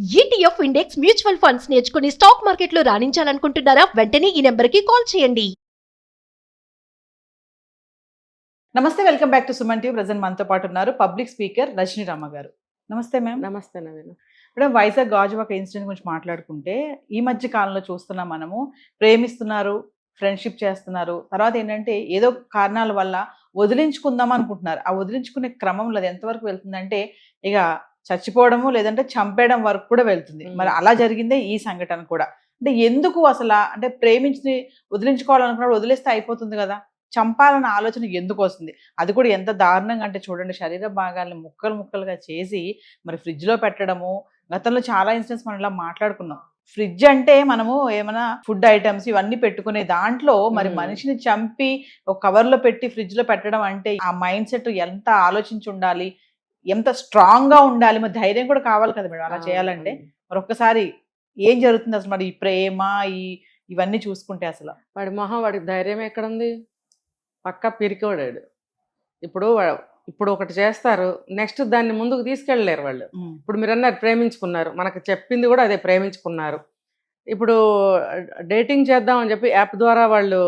ETF index mutual funds నేర్చుకుని stock మార్కెట్లో రాణించాలనుకుంటున్నారా? వెంటనే ఈ నెంబర్కి కాల్ చేయండి. నమస్తే, welcome back to Suman TV. Present మనతో పాటు ఉన్నారు పబ్లిక్ స్పీకర్ రజనీ రామ గారు. నమస్తే మ్యామ్. నమస్తే నవీన్. మేడం, వైజాగ్ గాజువాక ఇన్సిడెంట్ గురించి మాట్లాడుకుంటే ఈ మధ్య కాలంలో చూస్తున్నాం మనము, ప్రేమిస్తున్నారు, ఫ్రెండ్షిప్ చేస్తున్నారు, తర్వాత ఏంటంటే ఏదో కారణాల వల్ల వదిలించుకుందాం అనుకుంటున్నారు. ఆ వదిలించుకునే క్రమంలో అది ఎంతవరకు వెళ్తుందంటే ఇక చచ్చిపోవడము లేదంటే చంపేయడం వరకు కూడా వెళ్తుంది. మరి అలా జరిగిందే ఈ సంఘటన కూడా. అంటే ఎందుకు అసలు, అంటే ప్రేమించి వదిలించుకోవాలనుకున్నప్పుడు వదిలేస్తే అయిపోతుంది కదా, చంపాలన్న ఆలోచన ఎందుకు వస్తుంది? అది కూడా ఎంత దారుణంగా అంటే చూడండి, శరీర భాగాలను ముక్కలు ముక్కలుగా చేసి మరి ఫ్రిడ్జ్లో పెట్టడము. గతంలో చాలా ఇన్సిడెంట్స్ మనం ఇలా మాట్లాడుకున్నాం. ఫ్రిడ్జ్ అంటే మనము ఏమైనా ఫుడ్ ఐటమ్స్ ఇవన్నీ పెట్టుకునే దాంట్లో మరి మనిషిని చంపి ఒక కవర్లో పెట్టి ఫ్రిడ్జ్లో పెట్టడం అంటే ఆ మైండ్ సెట్ ఎంత ఆలోచించి ఉండాలి, ఎంత స్ట్రాంగ్ గా ఉండాలి, మరి ధైర్యం కూడా కావాలి కదా మేడం అలా చేయాలంటే. మరి ఒక్కసారి ఏం జరుగుతుంది అసలు, మరి ఈ ప్రేమ ఇవన్నీ చూసుకుంటే అసలు వాడి మొహం, వాడికి ధైర్యం ఎక్కడుంది? పక్కా పిరికోడాడు. ఇప్పుడు ఒకటి చేస్తారు, నెక్స్ట్ దాన్ని ముందుకు తీసుకెళ్ళలేరు వాళ్ళు. ఇప్పుడు మీరు అన్నారు ప్రేమించుకున్నారు, మనకు చెప్పింది కూడా అదే, ప్రేమించుకున్నారు. ఇప్పుడు డేటింగ్ చేద్దామని చెప్పి యాప్ ద్వారా వాళ్ళు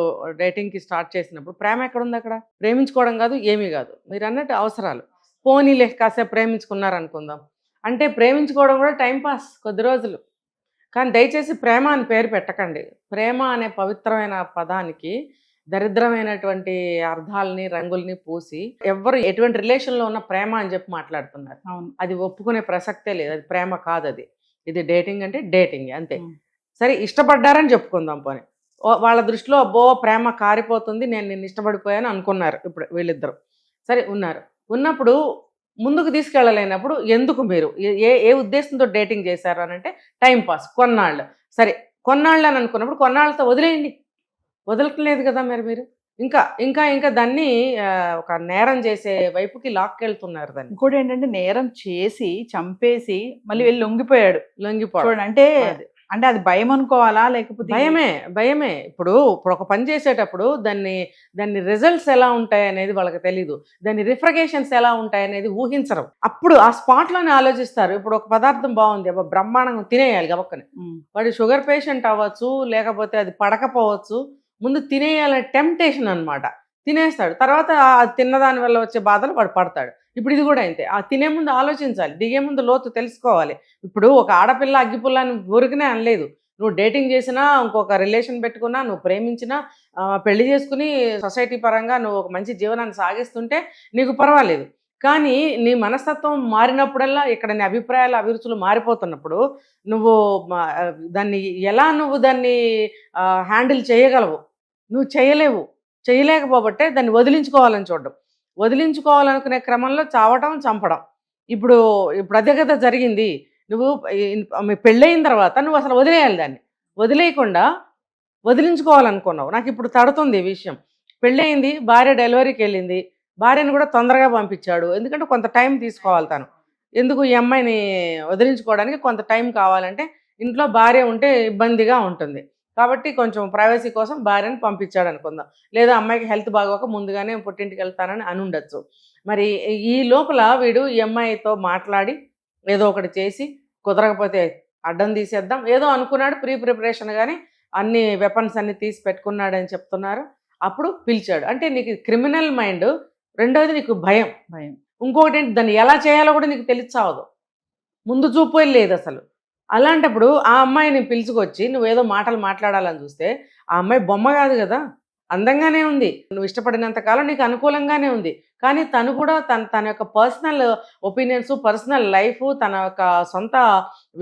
డేటింగ్కి స్టార్ట్ చేసినప్పుడు ప్రేమ ఎక్కడుంది? అక్కడ ప్రేమించుకోవడం కాదు, ఏమీ కాదు. మీరు అన్నట్టు అవసరాలు. పోనీలే కాసేపు ప్రేమించుకున్నారు అనుకుందాం అంటే, ప్రేమించుకోవడం కూడా టైంపాస్ కొద్ది రోజులు. కానీ దయచేసి ప్రేమ అని పేరు పెట్టకండి. ప్రేమ అనే పవిత్రమైన పదానికి దరిద్రమైనటువంటి అర్థాలని రంగుల్ని పూసి ఎవరు ఎటువంటి రిలేషన్లో ఉన్న ప్రేమ అని చెప్పి మాట్లాడుతున్నారు. అది ఒప్పుకునే ప్రసక్తే లేదు. అది ప్రేమ కాదు. ఇది డేటింగ్ అంటే డేటింగ్ అంతే. సరే, ఇష్టపడ్డారని చెప్పుకుందాం. పోనీ వాళ్ళ దృష్టిలో అబ్బో ప్రేమ కారిపోతుంది, నేను నిన్ను ఇష్టపడిపోయాను అనుకున్నారు. ఇప్పుడు వీళ్ళిద్దరు సరే ఉన్నప్పుడు ముందుకు తీసుకెళ్ళలేనప్పుడు ఎందుకు మీరు ఏ ఉద్దేశంతో డేటింగ్ చేశారు అని అంటే, టైంపాస్, కొన్నాళ్ళు. సరే, కొన్నాళ్ళు అని అనుకున్నప్పుడు కొన్నాళ్ళతో వదిలేయండి. వదలట్లేదు కదా మీరు ఇంకా ఇంకా ఇంకా దాన్ని ఒక నేరం చేసే వైపుకి లాక్కెళ్తున్నారు. దాన్ని ఇంకోటి ఏంటంటే, నేరం చేసి చంపేసి మళ్ళీ వెళ్ళి లొంగిపోవడం అంటే అంటే అది భయం అనుకోవాలా లేకపోతే? భయమే. ఇప్పుడు ఒక పని చేసేటప్పుడు దాన్ని రిజల్ట్స్ ఎలా ఉంటాయి అనేది వాళ్ళకి తెలీదు, దాని రిఫ్రిగరేషన్స్ ఎలా ఉంటాయి అనేది ఊహించరు. అప్పుడు ఆ స్పాట్లోనే ఆలోచిస్తారు. ఇప్పుడు ఒక పదార్థం బాగుంది, బ్రహ్మాండంగా తినేయాలి గబక్కని. వాడు షుగర్ పేషెంట్ అవ్వచ్చు, లేకపోతే అది పడకపోవచ్చు, ముందు తినేయాలనే టెంప్టేషన్ అనమాట. తినేస్తాడు, తర్వాత తిన్నదాని వల్ల వచ్చే బాధలు వాడు పడతాడు. ఇప్పుడు ఇది కూడా అంతే. ఆ తినే ముందు ఆలోచించాలి, దిగే ముందు లోతు తెలుసుకోవాలి. ఇప్పుడు ఒక ఆడపిల్ల అగ్గిపుల్లని ఊరికనే అనలేదు. నువ్వు డేటింగ్ చేసినా, ఇంకొక రిలేషన్ పెట్టుకున్నా, నువ్వు ప్రేమించినా, పెళ్లి చేసుకుని సొసైటీ పరంగా నువ్వు ఒక మంచి జీవనాన్ని సాగిస్తుంటే నీకు పర్వాలేదు. కానీ నీ మనస్తత్వం మారినప్పుడల్లా, ఇక్కడ నీ అభిప్రాయాలు అభిరుచులు మారిపోతున్నప్పుడు నువ్వు దాన్ని హ్యాండిల్ చేయగలవు? నువ్వు చేయలేకపోబట్టే దాన్ని వదిలించుకోవాలని చూడడం. వదిలించుకోవాలనుకునే క్రమంలో చావటం, చంపడం. ఇప్పుడు అదే కదా జరిగింది. నువ్వు పెళ్ళయిన తర్వాత నువ్వు అసలు వదిలేయాలి. దాన్ని వదిలేయకుండా వదిలించుకోవాలనుకున్నావు. నాకు ఇప్పుడు తడుతుంది ఈ విషయం. పెళ్ళయింది, భార్య డెలివరీకి వెళ్ళింది, భార్యను కూడా తొందరగా పంపించాడు. ఎందుకంటే కొంత టైం తీసుకోవాలి తను. ఎందుకు ఈ అమ్మాయిని వదిలించుకోవడానికి కొంత టైం కావాలంటే, ఇంట్లో భార్య ఉంటే ఇబ్బందిగా ఉంటుంది కాబట్టి కొంచెం ప్రైవసీ కోసం భార్యను పంపించాడు అనుకుందాం. లేదా అమ్మాయికి హెల్త్ బాగోక ముందుగానే పుట్టింటికి వెళ్తానని అని ఉండొచ్చు. మరి ఈ లోపల వీడు ఈ అమ్మాయితో మాట్లాడి ఏదో ఒకటి చేసి, కుదరకపోతే అడ్డం తీసేద్దాం ఏదో అనుకున్నాడు. ప్రిపరేషన్ కానీ అన్ని వెపన్స్ అన్ని తీసి పెట్టుకున్నాడని చెప్తున్నారు. అప్పుడు పిలిచాడు. అంటే నీకు క్రిమినల్ మైండ్. రెండవది నీకు భయం. ఇంకొకటి ఏంటి, దాన్ని ఎలా చేయాలో కూడా నీకు తెలిసావదు, ముందు చూపు లేదు అసలు. అలాంటప్పుడు ఆ అమ్మాయిని పిలుచుకొచ్చి నువ్వేదో మాటలు మాట్లాడాలని చూస్తే, ఆ అమ్మాయి బొమ్మ కాదు కదా, అందంగానే ఉంది. నువ్వు ఇష్టపడినంత కాలం నీకు అనుకూలంగానే ఉంది. కానీ తను కూడా తన యొక్క పర్సనల్ ఒపీనియన్స్, పర్సనల్ లైఫ్, తన యొక్క సొంత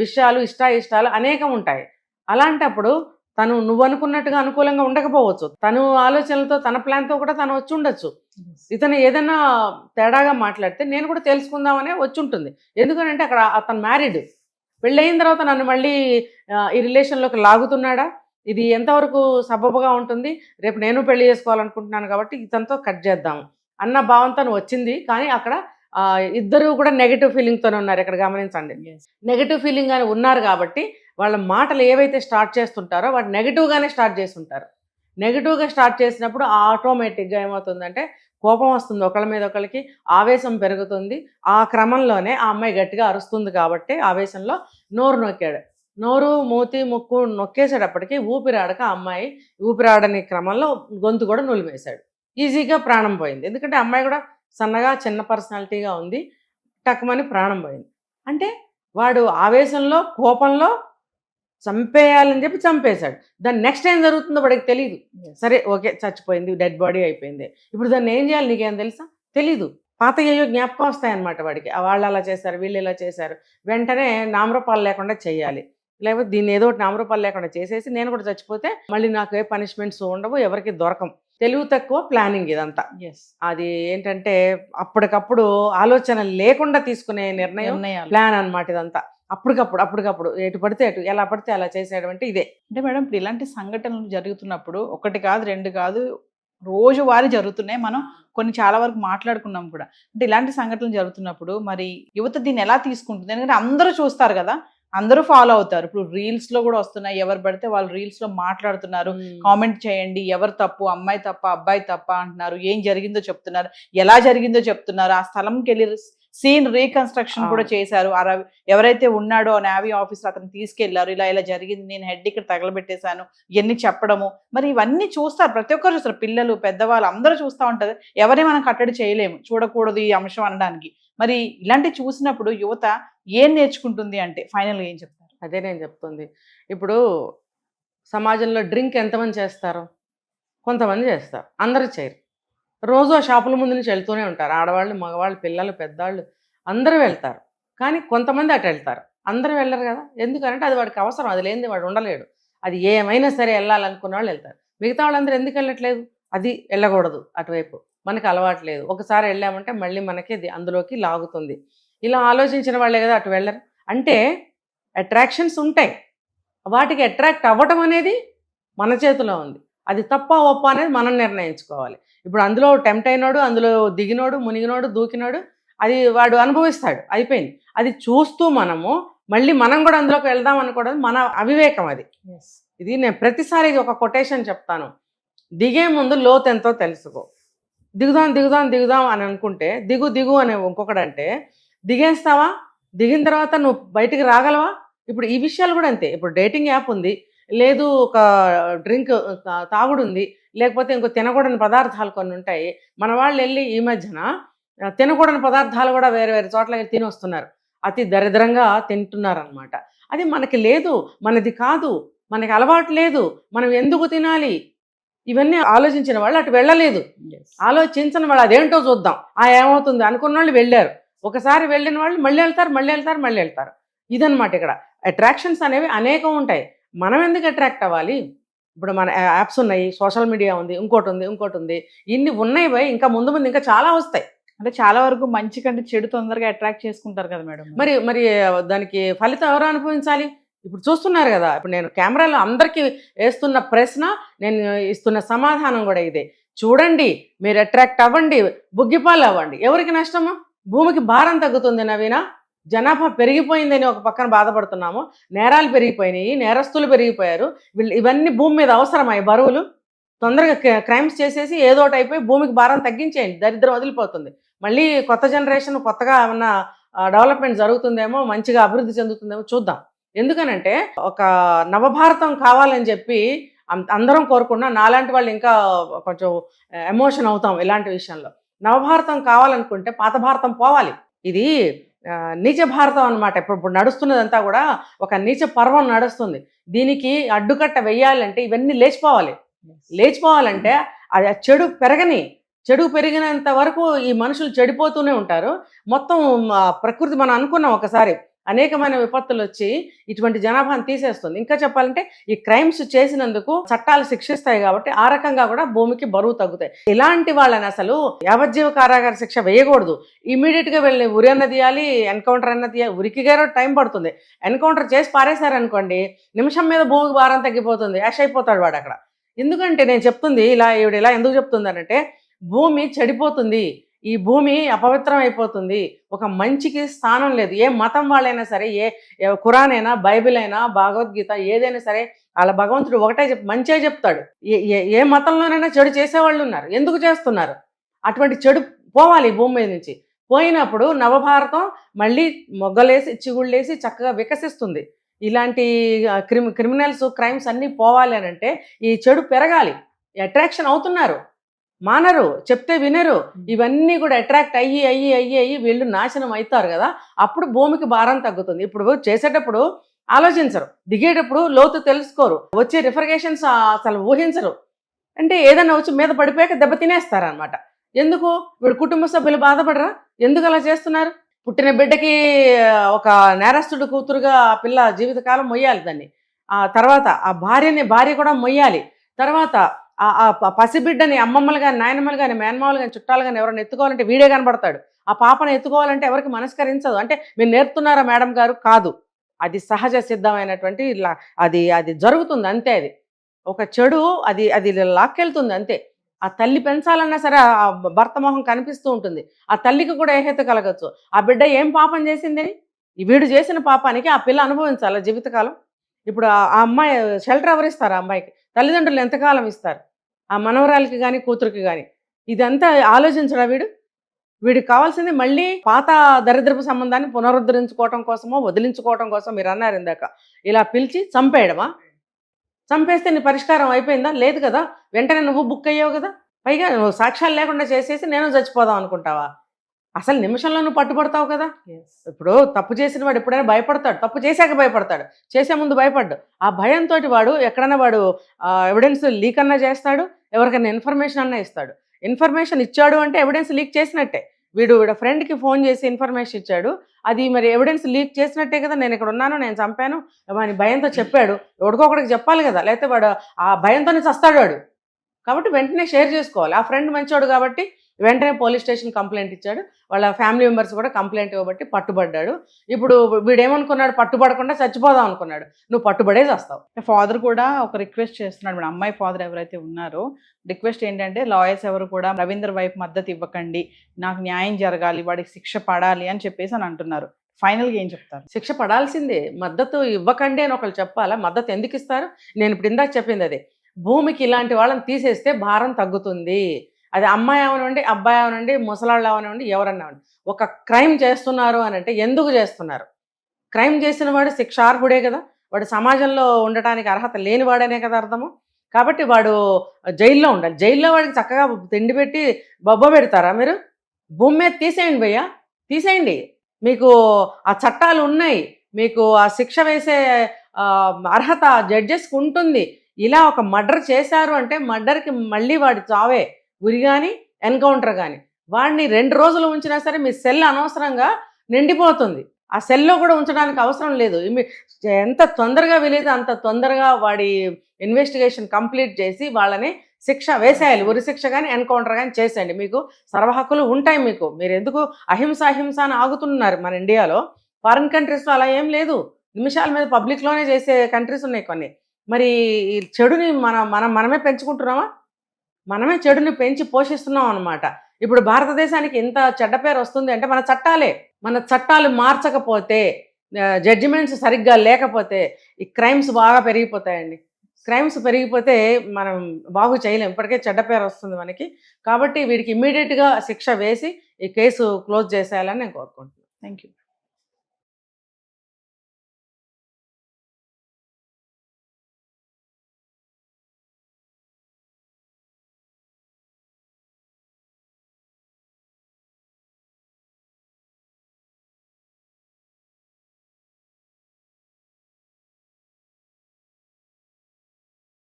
విషయాలు, ఇష్టాలు అనేకం ఉంటాయి. అలాంటప్పుడు తను నువ్వు అనుకున్నట్టుగా అనుకూలంగా ఉండకపోవచ్చు. తను ఆలోచనలతో, తన ప్లాన్తో కూడా తను వచ్చి ఉండొచ్చు. ఇతను ఏదైనా తేడాగా మాట్లాడితే నేను కూడా తెలుసుకుందామనే వచ్చి ఉంటుంది. ఎందుకనంటే అక్కడ అతను మ్యారీడ్. పెళ్ళయిన తర్వాత నన్ను మళ్ళీ ఈ రిలేషన్లోకి లాగుతున్నాడా, ఇది ఎంతవరకు సబబుగా ఉంటుంది, రేపు నేను పెళ్లి చేసుకోవాలనుకుంటున్నాను కాబట్టి ఇతనితో కట్ చేద్దాము అన్న భావంతో వచ్చింది. కానీ అక్కడ ఇద్దరు కూడా నెగిటివ్ ఫీలింగ్తోనే ఉన్నారు. ఇక్కడ గమనించండి, నెగిటివ్ ఫీలింగ్ అని ఉన్నారు కాబట్టి వాళ్ళ మాటలు ఏవైతే స్టార్ట్ చేస్తుంటారో వాటి నెగిటివ్గానే స్టార్ట్ చేస్తుంటారు. నెగిటివ్గా స్టార్ట్ చేసినప్పుడు ఆటోమేటిక్గా ఏమవుతుందంటే, కోపం వస్తుంది ఒకళ్ళ మీద ఒకళ్ళకి, ఆవేశం పెరుగుతుంది. ఆ క్రమంలోనే ఆ అమ్మాయి గట్టిగా అరుస్తుంది కాబట్టి ఆవేశంలో నోరు నొక్కాడు. నోరు మూతి ముక్కు నొక్కేసేటప్పటికి ఊపిరాడక ఆ అమ్మాయి ఊపిరాడని క్రమంలో గొంతు కూడా నులిమేశాడు. ఈజీగా ప్రాణం పోయింది. ఎందుకంటే అమ్మాయి కూడా సన్నగా చిన్న పర్సనాలిటీగా ఉంది. టక్మని ప్రాణం పోయింది. అంటే వాడు ఆవేశంలో కోపంలో చంపేయాలని చెప్పి చంపేశాడు. దాన్ని నెక్స్ట్ ఏం జరుగుతుందో వాడికి తెలియదు. సరే ఓకే చచ్చిపోయింది, డెడ్ బాడీ అయిపోయింది. ఇప్పుడు దాన్ని ఏం చేయాలి నీకేం తెలుసా? తెలీదు. పాత ఏయో జ్ఞాపకం వస్తాయన్నమాట వాడికి. వాళ్ళు అలా చేశారు, వీళ్ళు ఇలా చేశారు. వెంటనే నామరూపాలు లేకుండా చేయాలి. లేకపోతే దీన్ని ఏదో ఒకటి నామరూపాలు లేకుండా చేసేసి నేను కూడా చచ్చిపోతే మళ్ళీ నాకు ఏ పనిష్మెంట్స్ ఉండవు, ఎవరికి దొరకం. తెలివి తక్కువ ప్లానింగ్ ఇదంతా. అది ఏంటంటే అప్పటికప్పుడు ఆలోచన లేకుండా తీసుకునే నిర్ణయం, ప్లాన్ అన్నమాట ఇదంతా. అప్పటికప్పుడు ఎటు పడితే ఎటు, ఎలా పడితే అలా చేసేయడం అంటే ఇదే. అంటే మేడం ఇప్పుడు ఇలాంటి సంఘటనలు జరుగుతున్నప్పుడు ఒకటి కాదు, రెండు కాదు, రోజువారీ జరుగుతున్నాయి. మనం కొన్ని చాలా వరకు మాట్లాడుకున్నాం కూడా. అంటే ఇలాంటి సంఘటనలు జరుగుతున్నప్పుడు మరి యువత దీన్ని ఎలా తీసుకుంటుంది? ఎందుకంటే అందరూ చూస్తారు కదా, అందరూ ఫాలో అవుతారు. ఇప్పుడు రీల్స్ లో కూడా వస్తున్నాయి, ఎవరు పడితే వాళ్ళు రీల్స్ లో మాట్లాడుతున్నారు, కామెంట్ చేయండి, ఎవరు తప్పు, అమ్మాయి తప్ప అబ్బాయి తప్ప అంటున్నారు, ఏం జరిగిందో చెప్తున్నారు, ఎలా జరిగిందో చెప్తున్నారు. ఆ స్థలంకి వెళ్ళి సీన్ రీకన్స్ట్రక్షన్ కూడా చేశారు. ఎవరైతే ఉన్నాడో నేవీ ఆఫీసర్ అతను తీసుకెళ్లారు, ఇలా ఇలా జరిగింది, నేను హెడ్ ఇక్కడ తగలబెట్టేశాను, ఇవన్నీ చెప్పడము. మరి ఇవన్నీ చూస్తారు, ప్రతి ఒక్కరు చూస్తారు, పిల్లలు పెద్దవాళ్ళు అందరూ చూస్తూ ఉంటారు. ఎవరిని మనం కట్టడి చేయలేము, చూడకూడదు ఈ అంశం అనడానికి. మరి ఇలాంటివి చూసినప్పుడు యువత ఏం నేర్చుకుంటుంది అంటే ఫైనల్గా ఏం చెప్తారు? అదే నేను చెప్తుంది. ఇప్పుడు సమాజంలో డ్రింక్ ఎంతమంది చేస్తారు? కొంతమంది చేస్తారు, అందరూ చేయరు. రోజు ఆ షాపుల ముందు నుంచి వెళ్తూనే ఉంటారు. ఆడవాళ్ళు, మగవాళ్ళు, పిల్లలు, పెద్దవాళ్ళు అందరూ వెళ్తారు. కానీ కొంతమంది అటు వెళ్తారు, అందరూ వెళ్ళరు కదా. ఎందుకంటే అది వాడికి అవసరం, అది లేనిది వాడు ఉండలేడు. అది ఏమైనా సరే వెళ్ళాలనుకున్న వాళ్ళు వెళ్తారు. మిగతా వాళ్ళందరూ ఎందుకు వెళ్ళట్లేదు? అది వెళ్ళకూడదు, అటువైపు మనకు అలవాటు లేదు. ఒకసారి వెళ్ళామంటే మళ్ళీ మనకి అందులోకి లాగుతుంది. ఇలా ఆలోచించిన వాళ్ళే కదా అటు వెళ్ళరు. అంటే అట్రాక్షన్స్ ఉంటాయి, వాటికి అట్రాక్ట్ అవ్వటం అనేది మన చేతిలో ఉంది. అది తప్ప ఒప్ప అనేది మనం నిర్ణయించుకోవాలి. ఇప్పుడు అందులో టెంప్ట్ అయినోడు, అందులో దిగినోడు, మునిగినోడు, దూకినోడు, అది వాడు అనుభవిస్తాడు, అయిపోయింది. అది చూస్తూ మనము మళ్ళీ మనం కూడా అందులోకి వెళ్దాం అనుకోవడం మన అవివేకం. అది ఇది నేను ప్రతిసారి ఒక కొటేషన్ చెప్తాను, దిగే ముందు లోతు ఎంతో తెలుసుకో. దిగుదాం అని అనుకుంటే దిగు అని ఇంకొకడంటే దిగేస్తావా? దిగిన తర్వాత నువ్వు బయటికి రాగలవా? ఇప్పుడు ఈ విషయాలు కూడా అంతే. ఇప్పుడు డేటింగ్ యాప్ ఉంది, లేదు ఒక డ్రింక్ తాగుడు ఉంది, లేకపోతే ఇంకో తినకూడని పదార్థాలు కొన్ని ఉంటాయి. మన వాళ్ళు వెళ్ళి ఈ మధ్యన తినకూడని పదార్థాలు కూడా వేరే వేరే చోట్ల తిని వస్తున్నారు, అతి దరిద్రంగా తింటున్నారు అనమాట. అది మనకి లేదు, మనది కాదు, మనకి అలవాటు లేదు, మనం ఎందుకు తినాలి, ఇవన్నీ ఆలోచించిన వాళ్ళు అటు వెళ్ళలేదు. ఆలోచించిన వాళ్ళు అదేంటో చూద్దాం, ఏమవుతుంది అనుకున్న వాళ్ళు వెళ్ళారు. ఒకసారి వెళ్ళిన వాళ్ళు మళ్ళీ వెళ్తారు. ఇదన్నమాట ఇక్కడ. అట్రాక్షన్స్ అనేవి అనేకం ఉంటాయి. మనం ఎందుకు అట్రాక్ట్ అవ్వాలి? ఇప్పుడు మన యాప్స్ ఉన్నాయి, సోషల్ మీడియా ఉంది, ఇంకోటి ఉంది, ఇన్ని ఉన్నాయి పోయి ఇంకా ముందు ఇంకా చాలా వస్తాయి. అంటే చాలా వరకు మంచి కంటే చెడు తొందరగా అట్రాక్ట్ చేసుకుంటారు కదా మేడం. మరి దానికి ఫలితం ఎవరు అనుభవించాలి? ఇప్పుడు చూస్తున్నారు కదా. ఇప్పుడు నేను కెమెరాలో అందరికీ వేస్తున్న ప్రశ్న, నేను ఇస్తున్న సమాధానం కూడా ఇదే. చూడండి, మీరు అట్రాక్ట్ అవ్వండి, బుగ్గిపాలు అవ్వండి. ఎవరికి నష్టము? భూమికి భారం తగ్గుతుంది నవీన. జనాభా పెరిగిపోయిందని ఒక పక్కన బాధపడుతున్నాము, నేరాలు పెరిగిపోయినాయి, నేరస్తులు పెరిగిపోయారు. ఇవన్నీ భూమి మీద అవసరమై బరువులు తొందరగా క్రైమ్స్ చేసేసి ఏదో ఒకటి అయిపోయి భూమికి భారం తగ్గించేయండి, దరిద్రం వదిలిపోతుంది. మళ్ళీ కొత్త జనరేషన్ కొత్తగా ఏమన్నా డెవలప్మెంట్ జరుగుతుందేమో, మంచిగా అభివృద్ధి చెందుతుందేమో చూద్దాం. ఎందుకనంటే ఒక నవభారతం కావాలని చెప్పి అందరం కోరుకున్నా, నాలాంటి వాళ్ళు ఇంకా కొంచెం ఎమోషన్ అవుతాం ఇలాంటి విషయంలో. నవభారతం కావాలనుకుంటే పాత భారతం పోవాలి. ఇది నీచ భారతం అనమాట. ఇప్పుడు నడుస్తున్నదంతా కూడా ఒక నీచ పర్వం నడుస్తుంది. దీనికి అడ్డుకట్ట వెయ్యాలంటే ఇవన్నీ లేచిపోవాలంటే అది చెడు పెరిగినంత వరకు ఈ మనుషులు చెడిపోతూనే ఉంటారు. మొత్తం ప్రకృతి మనం అనుకున్నాం ఒకసారి, అనేకమైన విపత్తులు వచ్చి ఇటువంటి జనాభాను తీసేస్తుంది. ఇంకా చెప్పాలంటే ఈ క్రైమ్స్ చేసినందుకు చట్టాలు శిక్షిస్తాయి కాబట్టి ఆ రకంగా కూడా భూమికి బరువు తగ్గుతాయి. ఇలాంటి వాళ్ళని అసలు యావజ్జీవ కారాగార శిక్ష వేయకూడదు. ఇమీడియట్గా వెళ్ళి ఉరి అన్న తీయాలి, ఎన్కౌంటర్ అన్న తీయాలి. ఉరికి గారో టైం పడుతుంది, ఎన్కౌంటర్ చేసి పారేశారనుకోండి నిమిషం మీద భూమికి భారం తగ్గిపోతుంది, యాష్ అయిపోతాడు వాడు అక్కడ. ఎందుకంటే నేను చెప్తుంది ఈవిడ ఇలా ఎందుకు చెప్తుంది అంటే, భూమి చెడిపోతుంది, ఈ భూమి అపవిత్రం అయిపోతుంది, ఒక మంచికి స్థానం లేదు. ఏ మతం వాళ్ళైనా సరే, ఏ ఖురాన్ అయినా, బైబిల్ అయినా, భగవద్గీత ఏదైనా సరే, వాళ్ళ భగవంతుడు ఒకటే మంచిగా చెప్తాడు. ఏ మతంలోనైనా చెడు చేసేవాళ్ళు ఉన్నారు, ఎందుకు చేస్తున్నారు? అటువంటి చెడు పోవాలి భూమి మీద నుంచి. పోయినప్పుడు నవభారతం మళ్ళీ మొగ్గలేసి చిగుళ్ళేసి చక్కగా వికసిస్తుంది. ఇలాంటి క్రిమినల్స్ క్రైమ్స్ అన్నీ పోవాలి అని అంటే ఈ చెడు పెరగాలి. అట్రాక్షన్ అవుతున్నారు, మానరు, చెప్తే వినరు. ఇవన్నీ కూడా అట్రాక్ట్ అయ్యి అయ్యి అయ్యి అయ్యి వీళ్ళు నాశనం అవుతారు కదా, అప్పుడు భూమికి భారం తగ్గుతుంది. ఇప్పుడు చేసేటప్పుడు ఆలోచించరు, దిగేటప్పుడు లోతు తెలుసుకోరు, వచ్చే రిఫర్గేషన్స్ అసలు ఊహించరు. అంటే ఏదైనా వచ్చి మీద పడిపోయాక దెబ్బ తినేస్తారనమాట. ఎందుకు? వీడు కుటుంబ సభ్యులు బాధపడరా? ఎందుకు అలా చేస్తున్నారు? పుట్టిన బిడ్డకి ఒక నేరస్తుడు కూతురుగా ఆ పిల్ల జీవితకాలం మొయ్యాలి దాన్ని. ఆ తర్వాత ఆ భార్య కూడా మొయ్యాలి. తర్వాత ఆ పసిబిడ్డని అమ్మమ్మలు కానీ నాయనమ్మలు కానీ మేనమామలు కానీ చుట్టాలు కానీ ఎవరైనా ఎత్తుకోవాలంటే వీడే కనబడతాడు. ఆ పాపను ఎత్తుకోవాలంటే ఎవరికి మనస్కరించదు. అంటే మీరు నేర్పుతున్నారా మేడం గారు? కాదు, అది సహజ సిద్ధమైనటువంటి అది జరుగుతుంది అంతే. అది ఒక చెడు అది అది లాక్కెళ్తుంది అంతే. ఆ తల్లి పెంచాలన్నా సరే ఆ భర్త మొహం కనిపిస్తూ ఉంటుంది. ఆ తల్లికి కూడా ఏహైతే కలగచ్చు. ఆ బిడ్డ ఏం పాపం చేసిందని వీడు చేసిన పాపానికి ఆ పిల్ల అనుభవించాలి జీవితకాలం. ఇప్పుడు ఆ అమ్మాయి షెల్టర్ ఎవరు ఇస్తారు? ఆ అమ్మాయికి తల్లిదండ్రులు ఎంతకాలం ఇస్తారు? ఆ మనవరాలకి కానీ కూతురికి కానీ. ఇదంతా ఆలోచించడా వీడికి కావాల్సింది మళ్ళీ పాత దరిద్రపు సంబంధాన్ని పునరుద్ధరించుకోవటం కోసమో వదిలించుకోవటం కోసం. మీరు అన్నారు ఇందాక, ఇలా పిలిచి చంపేయడమా? చంపేస్తే నీ పరిష్కారం అయిపోయిందా? లేదు కదా. వెంటనే నువ్వు బుక్ అయ్యావు కదా. పైగా నువ్వు సాక్ష్యాలు లేకుండా చేసేసి నేను చచ్చిపోదాం అనుకుంటావా? అసలు నిమిషంలో నువ్వు పట్టుబడతావు కదా. ఇప్పుడు తప్పు చేసిన వాడు ఎప్పుడైనా భయపడతాడు, తప్పు చేశాక భయపడతాడు, చేసే ముందు భయపడ్డు. ఆ భయంతో వాడు ఎక్కడైనా ఎవిడెన్స్ లీక్ అన్నా చేస్తాడు, ఎవరికైనా ఇన్ఫర్మేషన్ అన్నా ఇస్తాడు. ఇన్ఫర్మేషన్ ఇచ్చాడు అంటే ఎవిడెన్స్ లీక్ చేసినట్టే. వీడు ఫ్రెండ్కి ఫోన్ చేసి ఇన్ఫర్మేషన్ ఇచ్చాడు, అది మరి ఎవిడెన్స్ లీక్ చేసినట్టే కదా. నేను ఇక్కడ ఉన్నాను, నేను చంపాను అని భయంతో చెప్పాడు. ఎవరికొకడికి చెప్పాలి కదా, లేకపోతే వాడు ఆ భయంతోనే చస్తాడు వాడు. కాబట్టి వెంటనే షేర్ చేసుకోవాలి. ఆ ఫ్రెండ్ మంచోడు కాబట్టి వెంటనే పోలీస్ స్టేషన్ కంప్లైంట్ ఇచ్చాడు. వాళ్ళ ఫ్యామిలీ మెంబర్స్ కూడా కంప్లైంట్ ఇవ్వబట్టి పట్టుబడ్డాడు. ఇప్పుడు వీడేమనుకున్నాడు? పట్టుబడకుండా చచ్చిపోదాం అనుకున్నాడు. నువ్వు పట్టుబడే చేస్తావు. ఫాదర్ కూడా ఒక రిక్వెస్ట్ చేస్తున్నాడు మేడం. అమ్మాయి ఫాదర్ ఎవరైతే ఉన్నారో రిక్వెస్ట్ ఏంటంటే, లాయర్స్ ఎవరు కూడా రవీంద్ర వైపు మద్దతు ఇవ్వకండి, నాకు న్యాయం జరగాలి, వాడికి శిక్ష పడాలి అని చెప్పేసి అని అంటున్నారు. ఫైనల్గా ఏం చెప్తారు? శిక్ష పడాల్సిందే. మద్దతు ఇవ్వకండి అని ఒకళ్ళు చెప్పాలా? మద్దతు ఎందుకు ఇస్తారు? నేను ఇప్పుడు ఇందాక చెప్పింది అదే. భూమికి ఇలాంటి వాళ్ళని తీసేస్తే భారం తగ్గుతుంది. అది అమ్మాయి అవనండి, అబ్బాయి అవనండి, ముసలాళ్ళు అవనండి, ఎవరన్నా అవ్వండి. ఒక క్రైమ్ చేస్తున్నారు అని అంటే ఎందుకు చేస్తున్నారు? క్రైమ్ చేసిన వాడు శిక్షార్హుడే కదా. వాడు సమాజంలో ఉండటానికి అర్హత లేనివాడనే కదా అర్థము. కాబట్టి వాడు జైల్లో ఉండాలి. జైల్లో వాడికి చక్కగా తిండి పెట్టి బొబ్బ పెడతారా మీరు? భూమి మీద తీసేయండి భయ్యా, తీసేయండి. మీకు ఆ చట్టాలు ఉన్నాయి, మీకు ఆ శిక్ష వేసే అర్హత జడ్జెస్కి ఉంటుంది. ఇలా ఒక మర్డర్ చేశారు అంటే మర్డర్కి మళ్ళీ వాడి చావే, ఉరి కానీ ఎన్కౌంటర్ కానీ. వాడిని 2 రోజులు ఉంచినా సరే మీ సెల్ అనవసరంగా నిండిపోతుంది. ఆ సెల్లో కూడా ఉంచడానికి అవసరం లేదు. ఎంత తొందరగా వీలైతే అంత తొందరగా వాడి ఇన్వెస్టిగేషన్ కంప్లీట్ చేసి వాళ్ళని శిక్ష వేసేయాలి. ఉరి శిక్ష కానీ ఎన్కౌంటర్ కానీ చేసేయండి. మీకు సర్వ హక్కులు ఉంటాయి మీకు. మీరు ఎందుకు అహింస అని ఆగుతున్నారు? మన ఇండియాలో, ఫారిన్ కంట్రీస్లో అలా ఏం లేదు. నిమిషాల మీద పబ్లిక్లోనే చేసే కంట్రీస్ ఉన్నాయి కొన్ని. మరి ఈ చెడుని మనమే పెంచుకుంటున్నామా? మనమే చెడుని పెంచి పోషిస్తున్నాం అనమాట. ఇప్పుడు భారతదేశానికి ఇంత చెడ్డ పేరు వస్తుంది అంటే మన చట్టాలు మార్చకపోతే, జడ్జిమెంట్స్ సరిగ్గా లేకపోతే ఈ క్రైమ్స్ బాగా పెరిగిపోతాయండి. క్రైమ్స్ పెరిగిపోతే మనం బాగు చేయలేం. ఇప్పటికే చెడ్డ పేరు వస్తుంది మనకి. కాబట్టి వీడికి ఇమ్మీడియట్గా శిక్ష వేసి ఈ కేసు క్లోజ్ చేసేయాలని నేను కోరుకుంటున్నాను. Thank you.